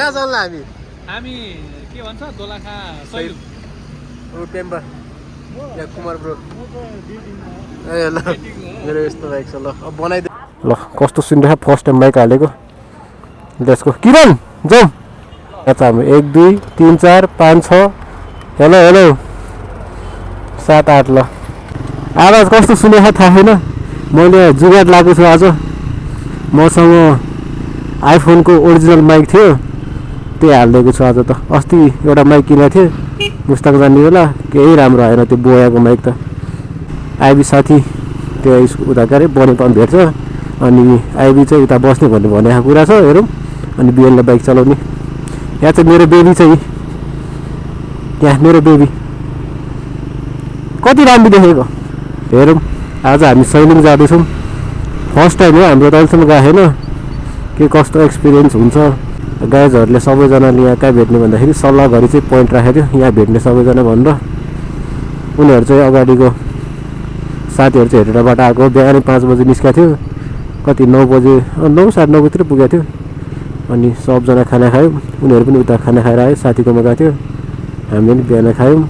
कहाँ जान्ला हामी के भन्छ दोलखा सैलु टेम्पर या कुमार ब्रो ए ल मेरो यस्तो बाइक छ ल अब बनाइदे ल कस्तो सुनिरहेको फर्स्ट टाइम बाइक हालेको त्यसको किरण जाउँ अच्छा 1 2 3 4 5 6 हेलो हेलो 7 8 ल आवाज कस्तो सुनेको थाहा छैन मैले जुगाड लगाएको छु आज मसँग आइफोनको ओरिजिनल माइक थियो त्यही हालिदिएको छु आज त अस्ति एउटा माइक किनेको थिएँ मुस्ताक जाने बेला केही राम्रो आएन त्यो बोयाको माइक त आइबी साथी त्यो उता के अरे बनेपामा भेट्छ अनि आइबी चाहिँ उता बस्ने भन्ने भनेको कुरा छ हेरौँ अनि बिएनले बाइक चलाउने यहाँ चाहिँ मेरो बेबी चाहिँ यहाँ मेरो बेबी कति राम्रो देखेको हेरौँ आज हामी सैलुङ जाँदैछौँ फर्स्ट टाइम हो हाम्रो त अहिलेसम्म गएको छैन के कस्तो एक्सपिरियन्स हुन्छ गाइजहरूले सबैजनाले यहाँ कहाँ भेट्ने भन्दाखेरि सल्लाहघरि चाहिँ पोइन्ट राखेको थियो यहाँ भेट्ने सबैजना भनेर उनीहरू चाहिँ अगाडिको साथीहरू चाहिँ हेरेर बाटो आएको बिहान 5 बजे निस्केको थियो कति 9 बजे 9 साढे 9 बजीतिर पुगेको थियो अनि सबजना खाना खायौँ उनीहरू पनि उता खाना खाएर आयो साथीकोमा गएको थियो हामीले पनि बिहान खायौँ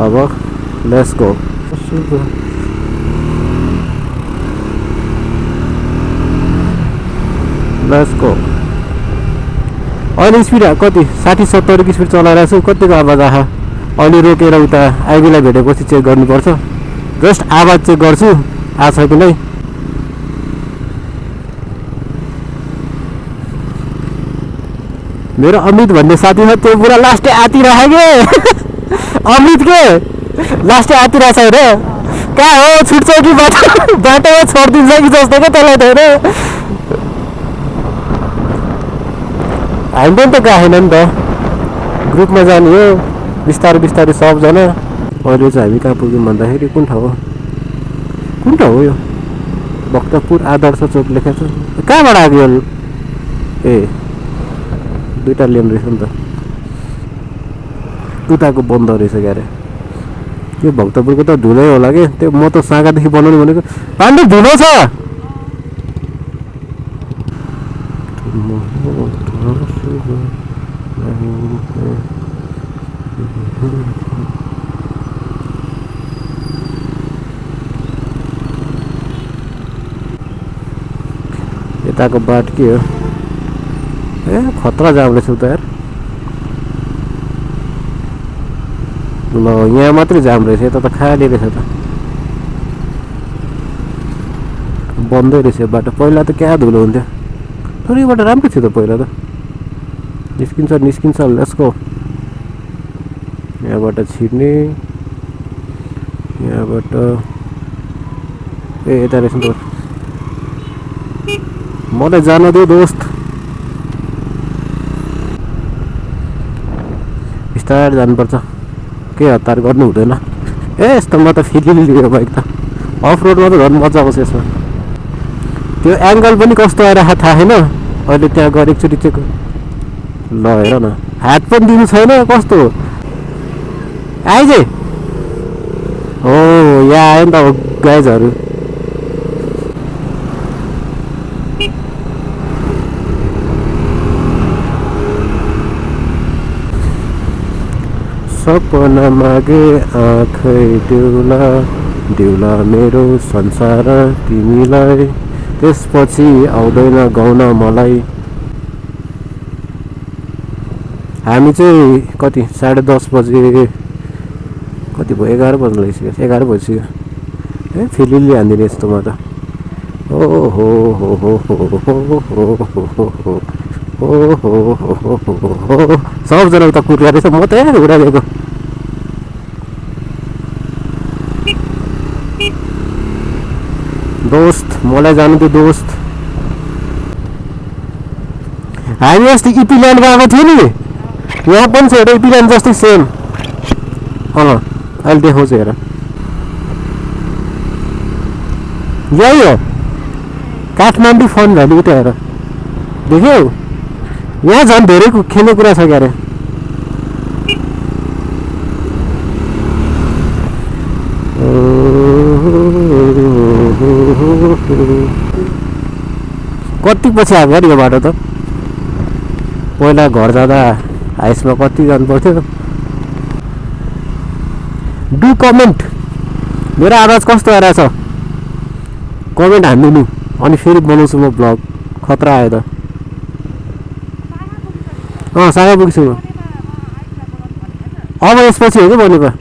अब लेट्स गो लेट्स गो अहिले स्पिड कति 60-70 की स्पिड चलाइरहेको छु कतिको आवाज आहा अहिले रोकेर उता आइबीलाई भेटेपछि चेक गर्नुपर्छ जस्ट आवाज चेक गर्छु आएको छ कि नै मेरो अमित भन्ने साथी छ त्यो पुरा लास्टै आतिरहेको अमित के लास्टै आतिरहेछ हेर कहाँ हो छुट्छ कि बाटोमा छोडिदिन्छ कि जस्तो क्या तँलाई त हेर हामी पनि त गएको छैन नि त ग्रुपमा जाने हो बिस्तारै बिस्तारै सबजना अहिले चाहिँ हामी कहाँ पुग्यौँ भन्दाखेरि कुन ठाउँ हो यो भक्तपुर आदर्श चोक लेखेको छ कहाँबाट आएको यो ए दुईवटा लेन रहेछ नि त उताको बन्द रहेछ क्यारे यो भक्तपुरको त धुलै होला कि त्यो म त साँगादेखि बनाउने भनेको पाण्डे धुलो छ यताको बाटो के हो ए खतरा जाम रहेछ उता यार ल यहाँ मात्रै जाम रहेछ यता त खाली रहेछ त बन्दै रहेछ बाटो पहिला त क्या धुलो हुन्थ्यो तर यो बाटो राम्रो थियो त पहिला त निस्किन्छ लेट्स गो यहाँबाट छिर्ने यहाँबाट ए यता रहेछ नि त मलाई जान दे दोस्त बिस्तारै जानुपर्छ के हतार गर्नु हुँदैन ए यस्तोमा त फेरि लियो बाइक त अफ रोडमा त झन् मजा आउँछ यसमा त्यो एङ्गल पनि कस्तो आइरहेको थाहा छैन अहिले त्यहाँ गएर एकचोटि चेक ल हेर न हात पनि दिनु छैन कस्तो आइज हो यहाँ आयो नि त गाइजहरू सपना मागे आँखै देउला मेरो संसार तिमीलाई त्यसपछि आउँदैन गाउन मलाई हामी चाहिँ कति 10:30 बजे कति भयो 11 बज्न लागिसक्यो 11 बजिसक्यो ए फेरि हान्दिने यस्तोमा त ओ हो हो हो हो सबजना उता कुरेर रहेछ म त यहाँ उडालेको दोस्त मलाई जानु थियो दोस्त हामी अस्ति इपील्यान्ड गएको थियो नि यहाँ पनि छ एउटा इपील्यान्ड जस्तै सेम अहिले देखाउँछु हेर यही हो काठमाडौँ फन भ्याली उता हेर देख्यौ यहाँ झन् धेरै खेल्ने कुरा छ क्यारे कति पछि आएको यो बाटो त पहिला घर जाँदा हाइसमा कति जानु पर्थ्यो डु कमेन्ट मेरो आवाज कस्तो आइरहेछ कमेन्ट हान्दिनु अनि फेरि बनाउँछु म ब्लग खतरा आयो त सागा पुग्छु म अब यसपछि हो कि Banepa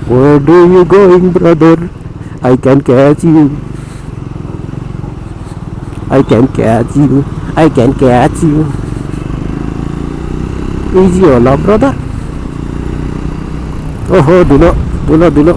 Where do you going brother I can catch you I can catch you I can catch you easy होला brother ओहो धुलो धुलो धुलो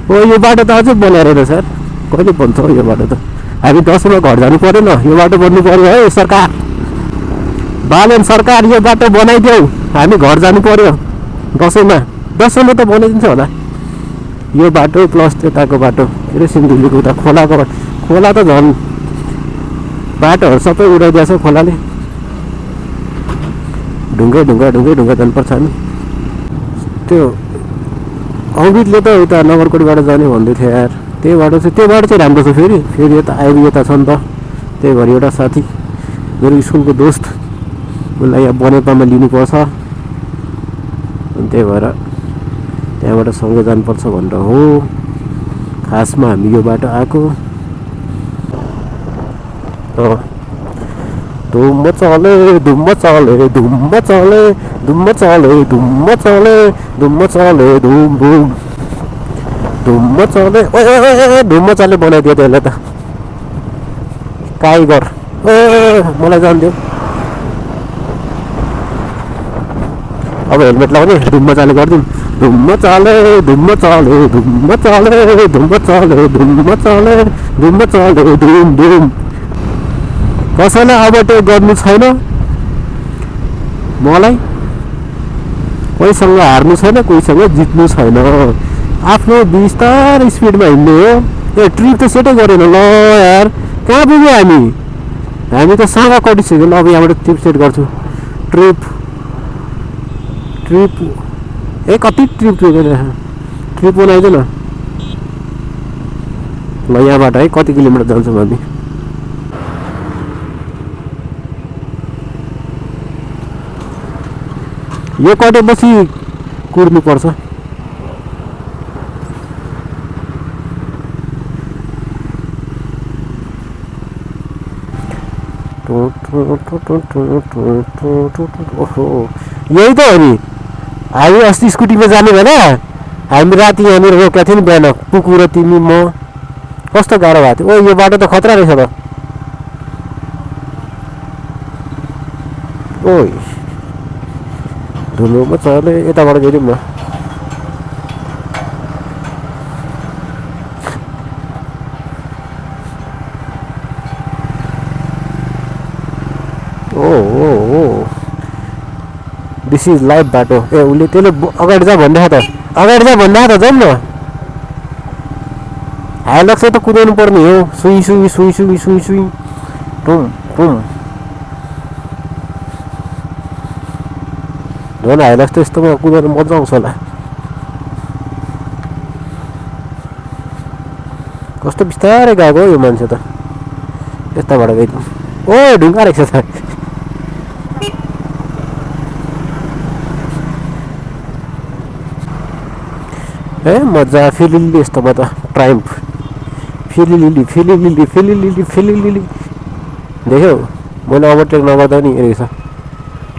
ओ यो बाटो त अझै बनाएर रहेछ सर कहिले बन्छ यो बाटो त हामी दसैँमा घर जानु परेन यो बाटो बन्नु पर्यो है सरकार बालन सरकार यो बाटो बनाइदेऊ हामी घर जानु पर्यो दसैँमा त बनाइदिन्छ होला यो बाटो प्लस त्यताको बाटो के अरे सिन्धुलीको उता खोलाको खोला त झन् बाटोहरू सबै उडाइदिएछ खोलाले ढुङ्गै ढुङ्गा ढुङ्गै ढुङ्गा जानुपर्छ हामी त्यो अमृतले त उता नगरकोटबाट जाने भन्दै थियो यार त्यो बाटो चाहिँ राम्रो छ फेरि यता आइबी यता छ नि त त्यही भएर एउटा साथी मेरो स्कुलको दोस्त उसलाई यहाँ बनेपामा लिनुपर्छ अनि त्यही भएर त्यहाँबाट सँगै जानुपर्छ भनेर हो खासमा हामी यो बाटो आएको धुम्म चले धुम्म चले धुम्म चले धुम्म चले धुम्म चले धुम्म चले धुम धुम धुम्म चले ओ धुम्म चले बनाइदियो त्यसले त काई गर मलाई जान्थ्यो अब हेलमेट लगाउने धुम्म चाले गरिदिउँ धुम्म चाले धुम्म चले धुम्म चले धुम्म चले धुम्म चले धुम्म चले धुम धुम कसैलाई अब त्यो गर्नु छैन मलाई कोहीसँग हार्नु छैन कोहीसँग जित्नु छैन आफ्नो बिस्तारै स्पिडमा हिँड्ने हो ए ट्रिप त सेटै गरेन ल यार कहाँ पुग्यो हामी त साँगा कटिसक्यो ल अब यहाँबाट ट्रिप सेट गर्छु ट्रिप ए कति ट्रिप बनाइदियो न ल यहाँबाट है कति किलोमिटर जान्छौँ हामी यो कटेपछि कुर्नुपर्छ ओहो यही त हो नि हामी अस्ति स्कुटीमा जाने भने हामी राति यहाँनिर रोकेका थियौँ नि बिहान पुकु र तिमी म कस्तो गाह्रो भएको थियो ओ यो बाटो त खतरा रहेछ त ओइ धुलोमा चले यताबाट गइदिउँ न ओ दिस इज लाइभ बाटो ए उसले त्यसले अगाडि जा भन्दै त अगाडि जा भन्दै त जाउँ न हाइलक्स त कुदाउनु पर्ने हो सुई सुई सुई सुई सुई सुई टुम टुम झन् हाइलक्स त यस्तोमा कुदाउनु मजा आउँछ होला कस्तो बिस्तारै गएको हो यो मान्छे त यताबाट गइदिउँ ओ ढुङ्गा रहेछ त ए मजा फिलिली यस्तोमा त ट्राइम्फ फिलिली देख्यौ मैले ओभरटेक नगर्दा नि रहेछ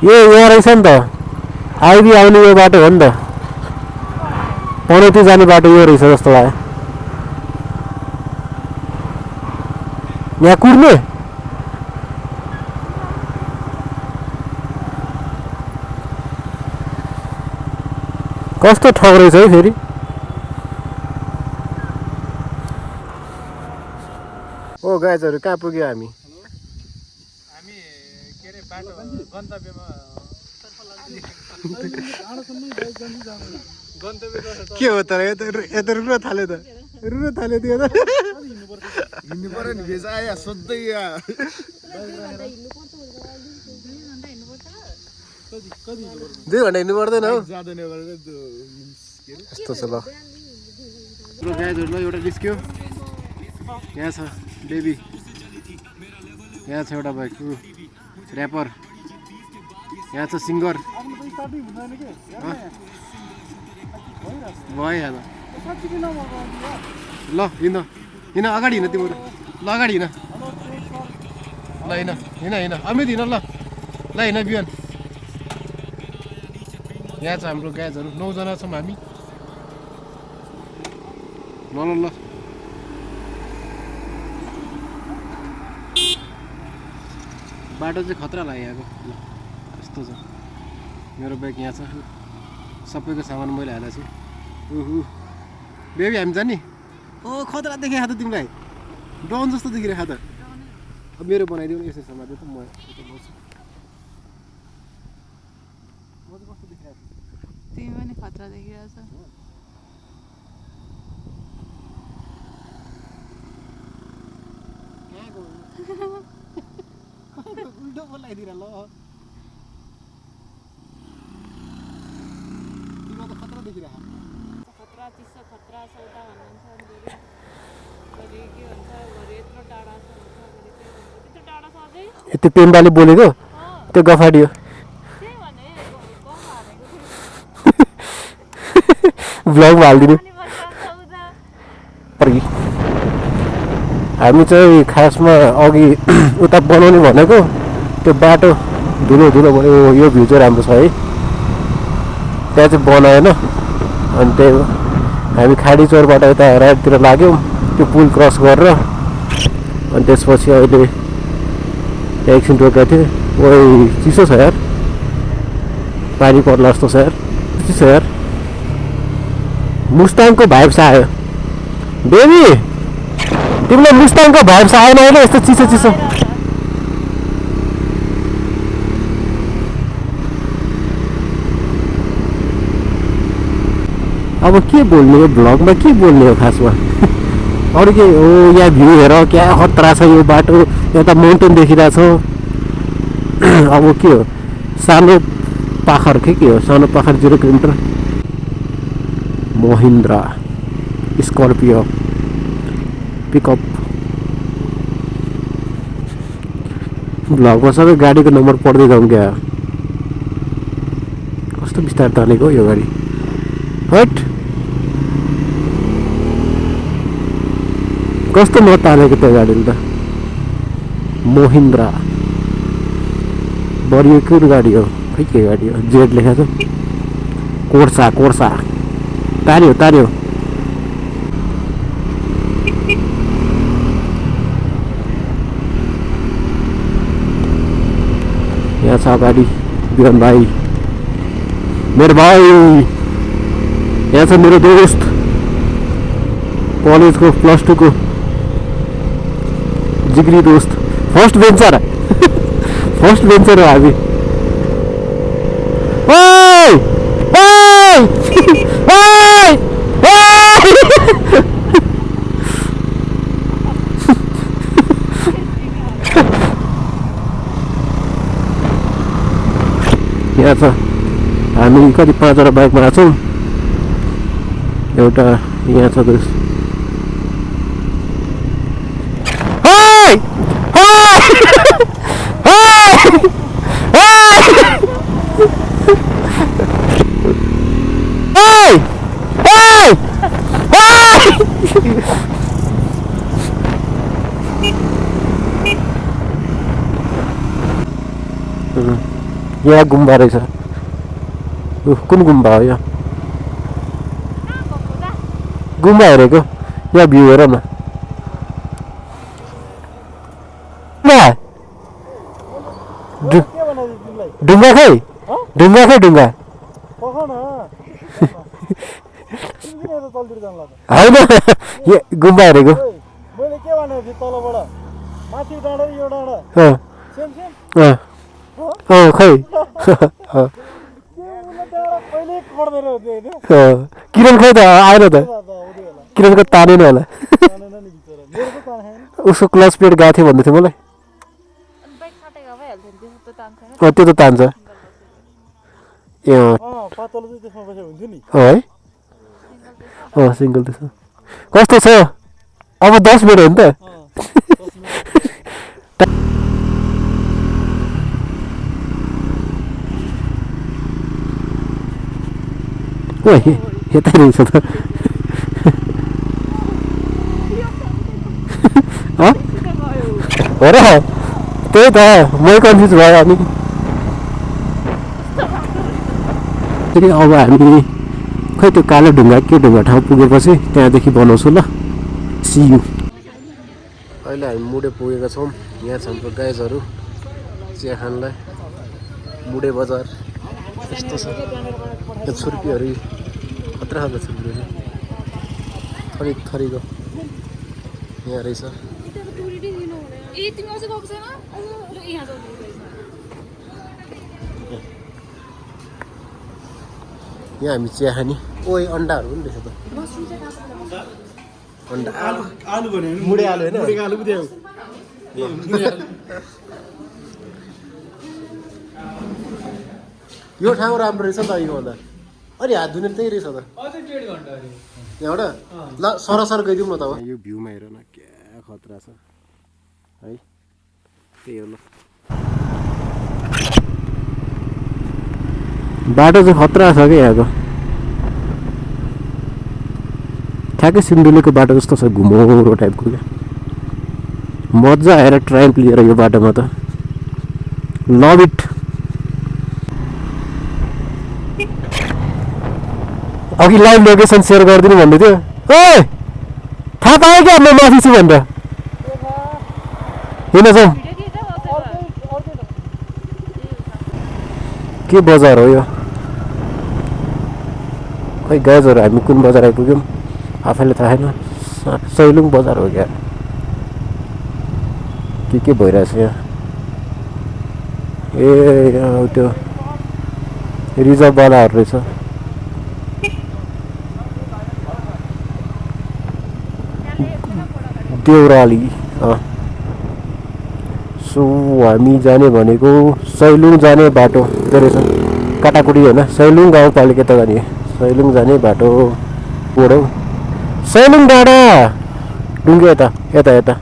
यो रहेछ नि त आइबी आउने यो बाटो हो नि त पनौती जाने बाटो यो रहेछ जस्तो लाग्यो यहाँ कुर्ने कस्तो ठाउँ रहेछ है फेरि ओ गाइजहरु कहाँ पुग्यो हामी के अरे बाटो गन्तव्यमा के हो तर यता रुन थाल्यो त रुन थाल्यो त्यो त हिँड्नु पर्यो नि भेज आयो सोध्दै 2 घन्टा हिँड्नु पर्दैन हौ जाँदैन गरेर यस्तो छ ल गाइजहरु ल एउटा निस्क्यो यहाँ छ बेबी यहाँ छ एउटा भाइ र्यापर यहाँ छ सिङ्गर भइहाल्यो ल हिँड अगाडि हिँड तिम्रो ल अगाडि हिँड ल हिँड अमित हिँड ल हिँड बिहान यहाँ छ हाम्रो गाइजहरु 9 जना छौँ हामी ल बाटो चाहिँ खतरा लाग्यो यहाँको ल यस्तो छ मेरो ब्याग यहाँ छ सबैको सामान मैले हालेको छु बेबी हामी जाने खतरा देखेँ त तिमीलाई डन जस्तो देखिरहेको त अब मेरो बनाइदिउँ यसै समाजले त म कस्तो देखिरहेको तिमी पनि खतरा देखिरहेछ उल्टो बोलाइदिएर ल तिम्रो त खतरा देखिरहेको खतरा चिसो खतरा सौदा भन्नुहुन्छ घरि के भन्छ घरि यत्रो टाढा छ त्यत्रो टाढा छ अझै यति पेम्बाले बोलेको त्यो गफाडियो त्यही भने भ्लगमा हालिदिनु पर्गी हामी चाहिँ खासमा अघि उता बनाउने भनेको त्यो बाटो धुलो भयो यो भ्यू चाहिँ राम्रो छ है त्यहाँ चाहिँ बनाएन अनि त्यही हो हामी खाडी चोरबाट यता राइटतिर लाग्यौँ त्यो पुल क्रस गरेर अनि त्यसपछि अहिले एकछिन रोकेको थिएँ ओइ चिसो छ यार पानी पर्ला जस्तो छ यार चिसो यार मुस्ताङको भाइब्स आयो बेबी तिमीलाई मुस्ताङको भाइब्स आएन होइन यस्तो चिसो चिसो अब के बोल्ने हो भ्लगमा के बोल्ने हो खासमा अरू के हो यहाँ भ्यू हेर क्या खतरा छ यो बाटो यता माउन्टेन देखिरहेछ अब के हो सानो पाखर के हो सानो पाखर 0 किलोमिटर महिन्द्रा स्कर्पियो पिकअप भ्लगमा सबै गाडीको नम्बर पढ्दै जाउँ क्या कस्तो बिस्तार तानेको यो गाडी हट कस्तो नतानेको त्यो गाडीले त महिन्द्रा बढी कुन गाडी हो खै के गाडी हो जेड लेखेको छ कोर्सा तान्यो यहाँ छ अगाडि बिरन भाइ मेरो भाइ यहाँ छ मेरो दोस्त कलेजको +2 को जिग्री दोस्त फर्स्ट बेन्चर हो हामी ओइ ओइ ओइ यहाँ छ हामी कति 5 वटा बाइकमा आएको छौँ एउटा यहाँ छ दोस्त यहाँ गुम्बा रहेछ कुन गुम्बा हो यो गुम्बा हेरेको यहाँ भ्यू हेर न ढुङ्गा खै ढुङ्गा होइन गुम्बा हेरेको मैले के भनेको थिएँ तलबाट माथि डाँडा यो डाँडा सेम खै किरण खै त आएन त किरणको तानेन होला उसको क्लच प्लेट गएको थियो भन्दै थियो मलाई त्यो त तान्छ पातलो चाहिँ त्यसमा बसेको हुन्थ्यो नि है सिङ्गल त्यसो कस्तो छ अब 10 मिनट हो नि त यतै रहेछ त हो र त्यही त मै कन्फ्युज भयो अनि फेरि अब हामी खै त्यो कालो ढुङ्गा के ढुङ्गा ठाउँ पुगेपछि त्यहाँदेखि बनाउँछु ल सियु अहिले हामी मुडे पुगेका छौँ यहाँ छ हाम्रो गाइजहरू चिया खानलाई मुडे बजार यस्तो छ यो छुर्पीहरू खतरा खालको छुर्पीहरू थरी थरीको यहाँ रहेछ यहाँ हामी चिया खाने ओए अन्डाहरू पनि रहेछ त अन्डा आलु भन्यो भने मुडे आलु होइन मुडेको आलु पो दियो यो ठाउँ राम्रो रहेछ त योभन्दा अनि हात धुने त्यही रहेछ त यहाँबाट ल सरसर गइदिउँ न त अब यो भ्यूमा हेर न क्या खतरा छ है त्यही हो ल बाटो चाहिँ खतरा छ क्या यहाँको ठ्याक्कै सिन्धुलीको बाटो जस्तो छ घुमौरो टाइपको क्या मजा आएर ट्राइम्प लिएर यो बाटोमा त लभ इट अघि लाइभ लोकेसन सेयर गरिदिनु भन्दै थियो ओ थाहा पायो क्या म माथि छु भनेर हिँड जाउँ के बजार हो यो खै गाइजहरू हामी कुन बजार आइपुग्यौँ आफैले थाहा छैन सैलुङ बजार हो क्या के भइरहेछ यहाँ ए त्यो रिजर्भवालाहरू रहेछ देउराली सो हामी जाने भनेको सैलुङ जाने बाटो त्यो रहेछ काटाकुटी होइन सैलुङ गाउँपालिका त जाने सैलुङ जाने बाटो बोडौ सैलुङ डाँडा डुङ्गे यता यता यता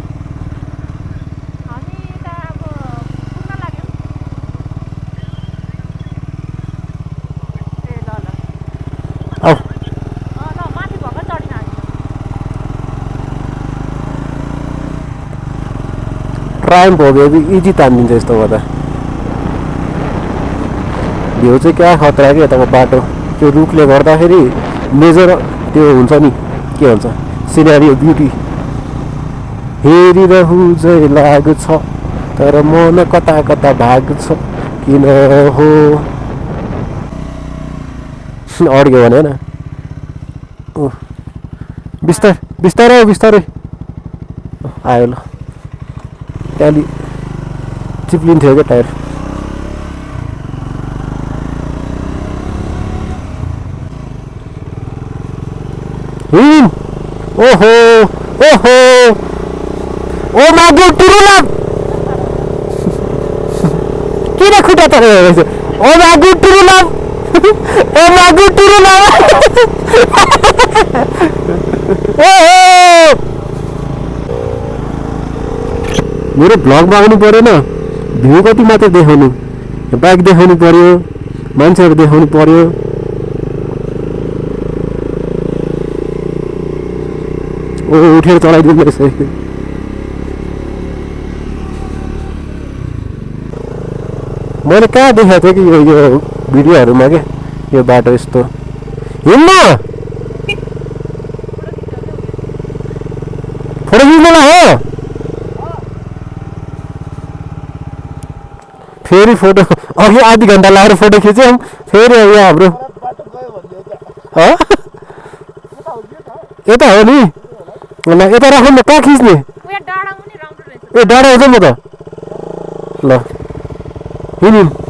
ट्राइम्प हो बेबी इजी तानिदिन्छ यस्तो गर्दा भ्यू चाहिँ क्या खतरा क्या यताको बाटो त्यो रुखले गर्दाखेरि मेजर त्यो हुन्छ नि के भन्छ सिनेरी ब्युटी हेरिरहु जै लाग्छ तर मन कता कता भाग्छ किन हो अड्क्यो भने होइन बिस्तारै बिस्तारै बिस्तारै आयो ल त्यहाँदेखि चिप्लिन्थ्यो क्या टायर ओहो ओहो ओ मागु टुरुला किन खुट्टा तरेको ओ मागु टुरुला ओ मागु टुरुला ओहो मेरो भ्लगमा आउनु परेन भ्यू कति मात्र देखाउनु बाइक देखाउनु पर्यो मान्छेहरू देखाउनु पर्यो ओ उठेर चलाइदिनु रहेछ मैले कहाँ देखाएको थिएँ कि यो भिडियोहरूमा क्या यो बाटो यस्तो हिँड्न फोटो खिच्नुलाई हो फेरि फोटो अघि आधी घन्टा लगाएर फोटो खिच्यौँ फेरि यहाँ हाम्रो यता हो नि यता राख्नु न कहाँ खिच्ने ए डाँडा हुन्छ म त ल हिँड्यौँ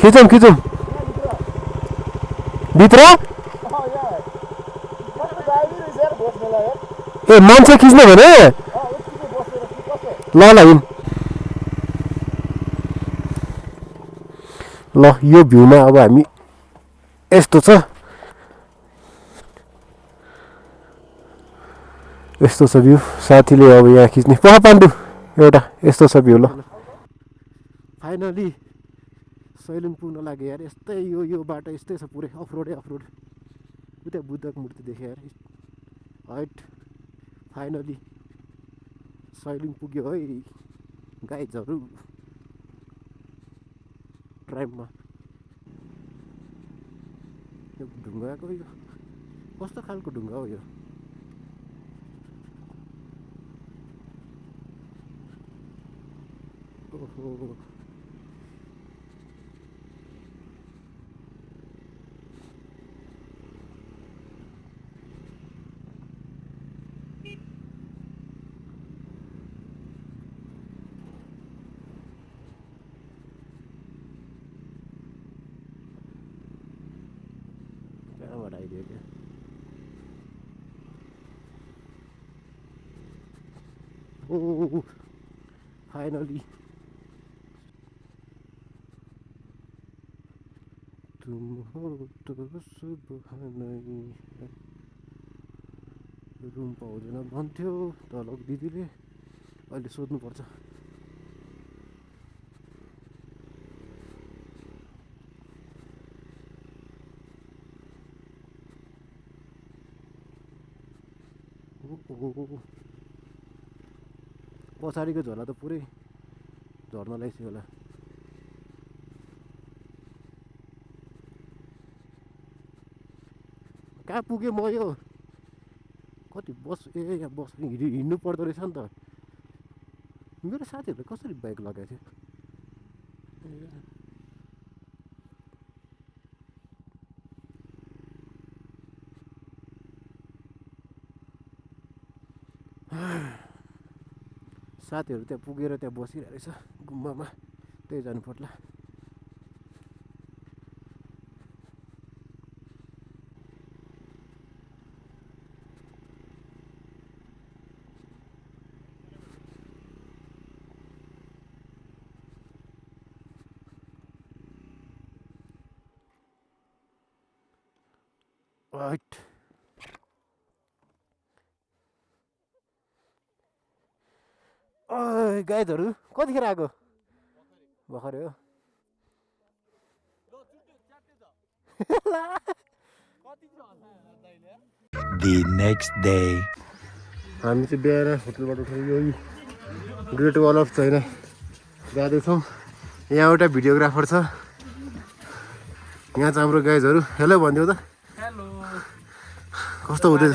खिचौँ खिचौँ भित्र ए मान्छे खिच्ने भने ल ल हिँड ल यो भ्यूमा अब हामी यस्तो छ यस्तो छ भ्यू साथीले अब यहाँ खिच्ने पहा पाण्डु एउटा यस्तो छ भ्यू ल फाइनली सैलुङ पुग्न लाग्यो यार यस्तै यो बाटो यस्तै छ पुरै अफरोडै अफरोड उता बुद्धको मूर्ति देखेँ यार हाइट फाइनली सैलुङ पुग्यो है गाइजहरू ट्राइबमा यो ढुङ्गाको यो कस्तो खालको ढुङ्गा हो यो ओहो कहाँबाट आइदियो क्या ओ फाइनली तुम हो तो सुबह नहीं रुम पाउँदैन भन्थ्यो तल दिदीले अहिले सोध्नुपर्छ पछाडिको झोला त पुरै झर्न लागिसक्यो होला कहाँ पुगेँ म यो कति बस ए यहाँ बस हिँड्नु पर्दो रहेछ नि त मेरो साथीहरूले कसरी बाइक लगाएको थियो साथीहरू त्यहाँ पुगेर त्यहाँ बसिरहेको रहेछ गुम्बामा त्यही जानु पर्ला राइट गाइडहरू कतिखेर आएको भर्खरै हो The next day. हामी चाहिँ बिहाएर होटलबाट उठेर यो ग्रेट वाल अफ चाइना जाँदैछौँ यहाँ एउटा भिडियोग्राफर छ यहाँ चाहिँ हाम्रो गाइजहरू हेलो भनिदियो त हेलो कस्तो हुँदैछ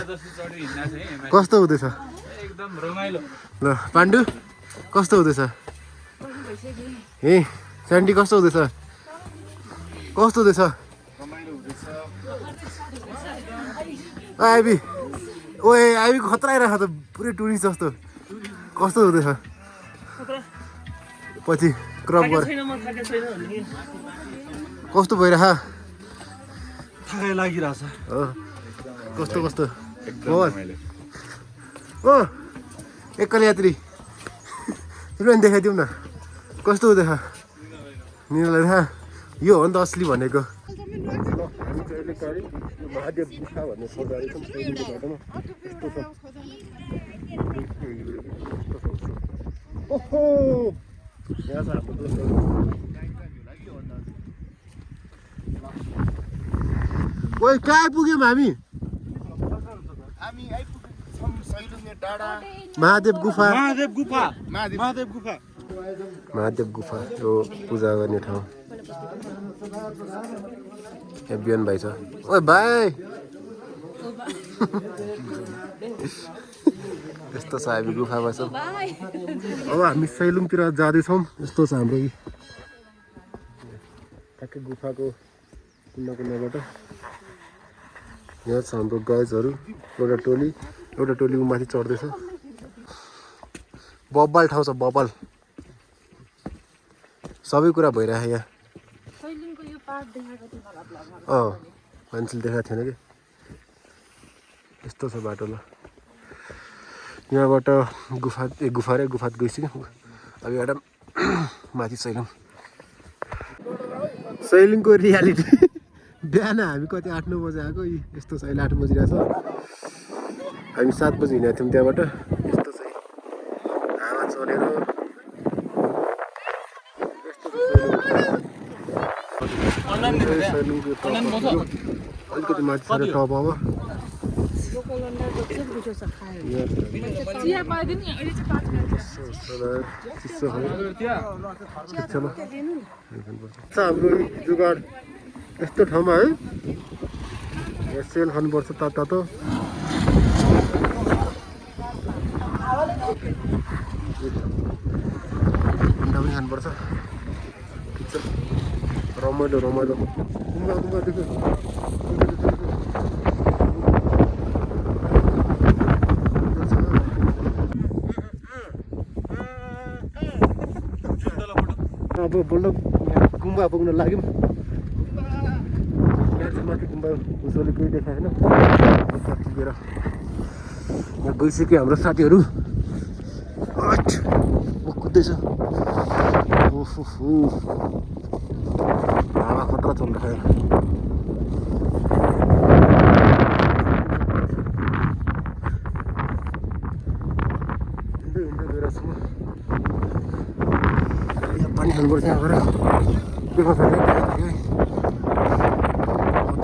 कस्तो हुँदैछ एकदम रमाइलो ल पाण्डु कस्तो हुँदैछ ए स्यान्डी कस्तो हुँदैछ कस्तो हुँदैछ आइबी ओए आइबीको खतरा आइरहेको त पुरै टुरिस्ट जस्तो कस्तो हुँदैछ पछि क्रप गर कस्तो भइरह थाहै लागिरहेछ हो कस्तो कस्तो ओ एकल यात्री तिमीलाई देखाइदिउँ न कस्तो हुँदैछ निरलाई यो हो नि त असली भनेको महादेव गुफा भन्ने सजाएको छ बाटोमा यस्तो छ ओहो यहाँ छ हाम्रो दोस्तहरू ओइ कहाँ आइपुग्यौँ हामी महादेव गुफा महादेव गुफा यो पूजा गर्ने ठाउँ यहाँ बिहान भाइ छ ओइ भाइ यस्तो छ हामी गुफामा छौँ अब हामी सैलुङतिर जाँदैछौँ यस्तो छ हाम्रो ठ्याक्कै गुफाको कुन्ना कुन्नाबाट यहाँ छ हाम्रो गाइजहरू एउटा टोली माथि चढ्दैछ बब्बाल ठाउँ छ बब्बाल सबै कुरा भइरहेको यहाँ मान्छेले देखाएको थिएन कि यस्तो छ बाटो। ल यहाँबाट गुफा गइसक्यो। अब एउटा माथि सैलुङको रियालिटी। बिहान हामी कति 8-9 बजे आएको, यस्तो छ अहिले 8 बजिरहेछ। हामी 7 बजी हिँडेको थियौँ त्यहाँबाट। यस्तो चाहिँ हावा चलेर अलिकति माथि छ टपमा। हाम्रो जुगाड यस्तो ठाउँमा है सेल खानुपर्छ तातो। अन्डा पनि खानुपर्छ। ठिक छ, रमाइलो गुम्बा देख्यो। अब बल्ल गुम्बा पुग्न लाग्यौँ। माथि गुम्बा उसले केही देखाएन। त्यतिखेर यहाँ गइसक्यो हाम्रो साथीहरू। कुद्दैछ। हावा खतरा चलिरहेको हिँड्दै गइरहेको छु। यहाँ पानी खानुपर्छ। यहाँ गएर देख्न सक्यो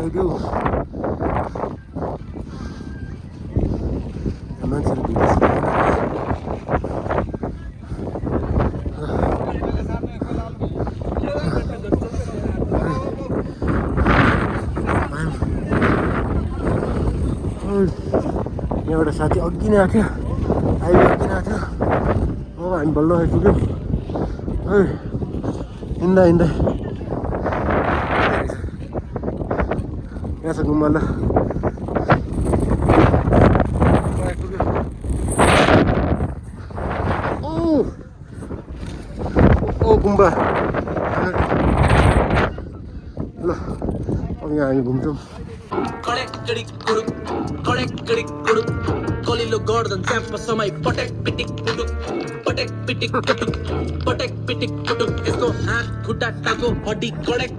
बताइदियो। मान्छेहरू भिडियो यहाँबाट साथी अघि नै आएको थियो, अहिले अघि नै आएको थियो। अब हामी बल्ल आइपुग्यौँ। हिँड्दा यहाँ छ गुम्बा। ल ओ गुम्बा। ल अब यहाँ हामी घुम्छौँ। कलिलो गर्दन च्याम्प समय पटेक पिटिक पुटुक यसको हात खुट्टा टाको हड्डी कडक